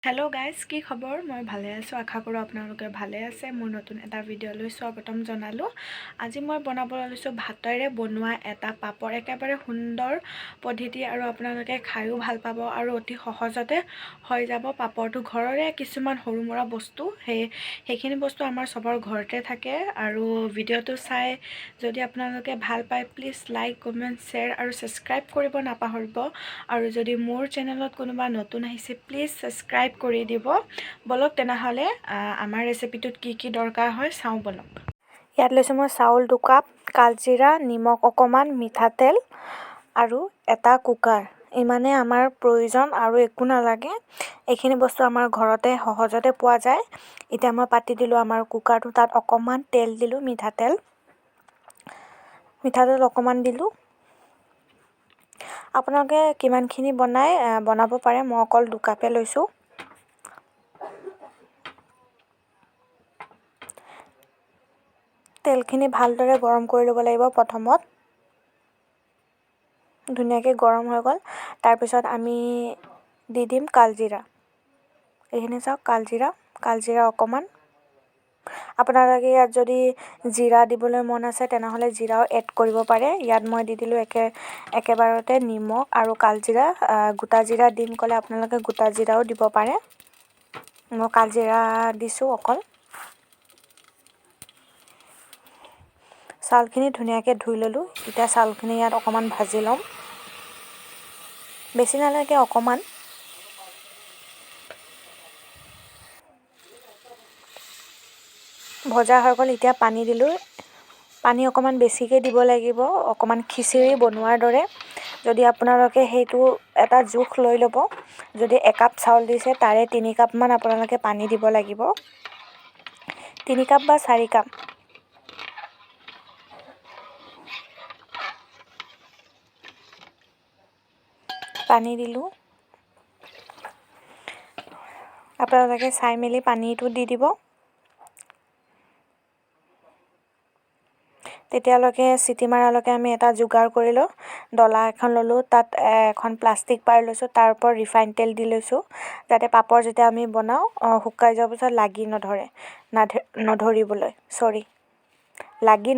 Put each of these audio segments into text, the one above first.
Hello' guys, কি খবৰ? মই ভালে আছোঁ, আশা কৰোঁ আপোনালোকে ভালে আছে। মোৰ নতুন এটা ভিডিঅ'লৈ স্বাগতম জনালোঁ। আজি মই বনাবলৈ লৈছোঁ ভাতেৰে বনোৱা এটা পাপৰ। একেবাৰে সুন্দৰ পদ্ধতি আৰু আপোনালোকে খায়ো ভাল পাব আৰু অতি সহজতে হৈ যাব। পাপৰটো ঘৰৰে কিছুমান সৰু সুৰা বস্তু, সেইখিনি বস্তু আমাৰ চবৰ ঘৰতে থাকে। আৰু ভিডিঅ'টো চাই যদি আপোনালোকে ভাল পায়, প্লিজ লাইক, কমেণ্ট, শ্বেয়াৰ আৰু ছাবস্ক্ৰাইব কৰিব নাপাহৰিব। আৰু যদি মোৰ চেনেলত কোনোবা নতুন আহিছে, প্লিজ ছাবস্ক্ৰাইব কৰি দিব। বলক তেনেহ'লে আমাৰ ৰেচিপিটোত কি কি দৰকাৰ হয় চাওঁ বলক। ইয়াত লৈছোঁ মই চাউল 2 কাপ, কালজিৰা, নিমখ অকণমান, মিঠাতেল আৰু এটা কুকাৰ। ইমানেই আমাৰ প্ৰয়োজন আৰু একো নালাগে। এইখিনি বস্তু আমাৰ ঘৰতে সহজতে পোৱা যায়। এতিয়া মই পাতি দিলোঁ আমাৰ কুকাৰটো, তাত অকণমান তেল দিলোঁ, মিঠাতেল অকণমান দিলোঁ। আপোনালোকে কিমানখিনি বনাব পাৰে, মই অকল 2 কাপে লৈছোঁ। তেলখিনি ভালদৰে গৰম কৰি ল'ব লাগিব। প্ৰথমত ধুনীয়াকৈ গৰম হৈ গ'ল, তাৰপিছত আমি দি দিম কালজিৰা। এইখিনি চাওক, কালজিৰা অকণমান। আপোনালোকে ইয়াত যদি জিৰা দিবলৈ মন আছে তেনেহ'লে জিৰাও এড কৰিব পাৰে। ইয়াত মই দি দিলোঁ একেবাৰতে নিমখ আৰু কালজিৰা। গোটা জিৰা দিম ক'লে আপোনালোকে গোটা জিৰাও দিব পাৰে। মই কালজিৰা দিছোঁ অকল। চাউলখিনি ধুনীয়াকৈ ধুই ল'লোঁ। এতিয়া চাউলখিনি ইয়াত অকণমান ভাজি ল'ম, বেছি নালাগে, অকণমান। ভজা হৈ গ'ল, এতিয়া পানী দিলোঁ। পানী অকণমান বেছিকৈ দিব লাগিব, অকণমান খিচিৰি বনোৱাৰ দৰে। যদি আপোনালোকে সেইটো এটা জোখ লৈ ল'ব। যদি 1 কাপ চাউল দিছে, তাৰে 3 কাপমান আপোনালোকে পানী দিব লাগিব। 3 কাপ বা 4 কাপ। পানী দিলোঁ। আপোনালোকে চাই মেলি পানীটো দি দিব। তেতিয়ালৈকে চিটি মাৰালৈকে আমি এটা যোগাৰ কৰি লওঁ। ডলা এখন ল'লোঁ, তাত এখন প্লাষ্টিক পাৰ লৈছোঁ, তাৰ ওপৰত ৰিফাইন তেল দি লৈছোঁ, যাতে পাপৰ যেতিয়া আমি বনাওঁ শুকাই যোৱাৰ পিছত লাগি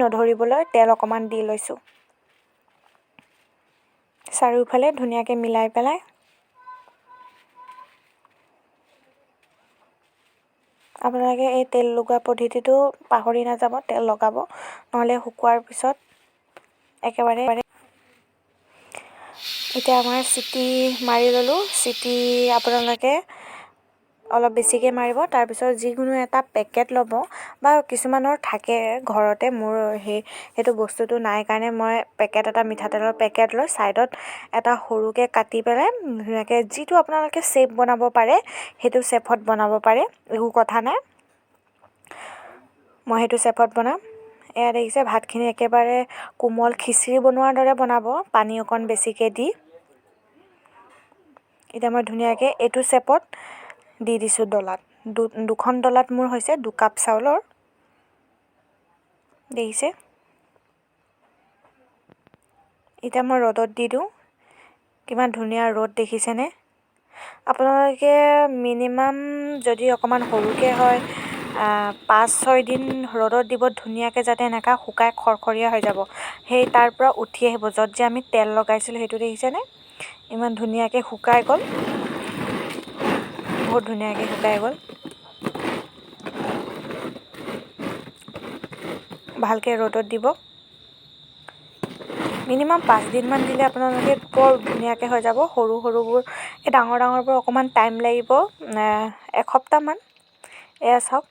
নধৰিবলৈ তেল অকণমান দি লৈছোঁ। চাৰিওফালে ধুনীয়াকৈ মিলাই পেলাই আপোনালোকে এই তেল লগোৱা পদ্ধতিটো পাহৰি নাযাব, তেল লগাব, নহ'লে শুকোৱাৰ পিছত একেবাৰে। এতিয়া আমাৰ চিটি মাৰি ল'লোঁ। চিটি আপোনালোকে অলপ বেছিকৈ মাৰিব। তাৰপিছত যিকোনো এটা পেকেট ল'ব, বা কিছুমানৰ থাকে ঘৰতে, মোৰ সেইটো বস্তুটো নাই কাৰণে মই মিঠাতেলৰ পেকেট লৈ ছাইডত এটা সৰুকৈ কাটি পেলাই ধুনীয়াকৈ যিটো আপোনালোকে শ্বেপ বনাব পাৰে সেইটো শ্বেপত বনাব পাৰে, একো কথা নাই। মই সেইটো শ্বেপত বনাম। এয়া দেখিছে, ভাতখিনি একেবাৰে কোমল খিচিৰি বনোৱাৰ দৰে বনাব, পানী অকণ বেছিকৈ দি। এতিয়া মই ধুনীয়াকৈ এইটো শ্বেপত দি দিছোঁ ডলাত। দুখন ডলাত মোৰ হৈছে 2 কাপ চাউলৰ। দেখিছে? এতিয়া মই ৰ'দত দি দিওঁ। কিমান ধুনীয়া ৰ'দ দেখিছেনে? আপোনালোকে মিনিমাম যদি অকণমান সৰুকৈ হয় 5-6 দিন ৰ'দত দিব ধুনীয়াকৈ, যাতে এনেকুৱা শুকাই খৰখৰীয়া হৈ যাব। সেই তাৰ পৰা উঠি আহিব, য'ত যে আমি তেল লগাইছিলোঁ সেইটো দেখিছেনে? ইমান ধুনীয়াকৈ শুকাই গ'ল, বহুত ধুনীয়াকৈ শুকাই গ'ল। ভালকৈ ৰ'দত দিব। মিনিমাম 5 দিনমান দিলে আপোনালোকে বৰ ধুনীয়াকৈ হৈ যাব। সৰুবোৰ, এই ডাঙৰবোৰ অকণমান টাইম লাগিব, 1 সপ্তাহমান। এয়া চাওক,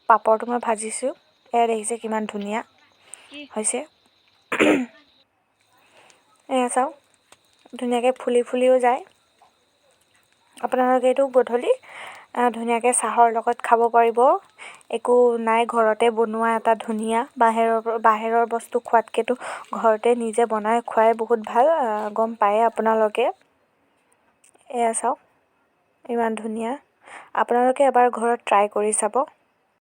পাপৰটো মই ভাজিছোঁ। এয়া দেখিছে কিমান ধুনীয়া হৈছে। এয়া চাওক, ধুনীয়াকৈ ফুলিও যায়। আপোনালোকে এইটো গধূলি ধুনীয়াকৈ চাহৰ লগত খাব পাৰিব। একো নাই, ঘৰতে বনোৱা এটা ধুনীয়া, বাহিৰৰ বস্তু খোৱাতকৈতো ঘৰতে নিজে বনাই খোৱাই বহুত ভাল, গম পায়ে আপোনালোকে। এয়া চাওক, ইমান ধুনীয়া। আপোনালোকে এবাৰ ঘৰত ট্ৰাই কৰি চাব।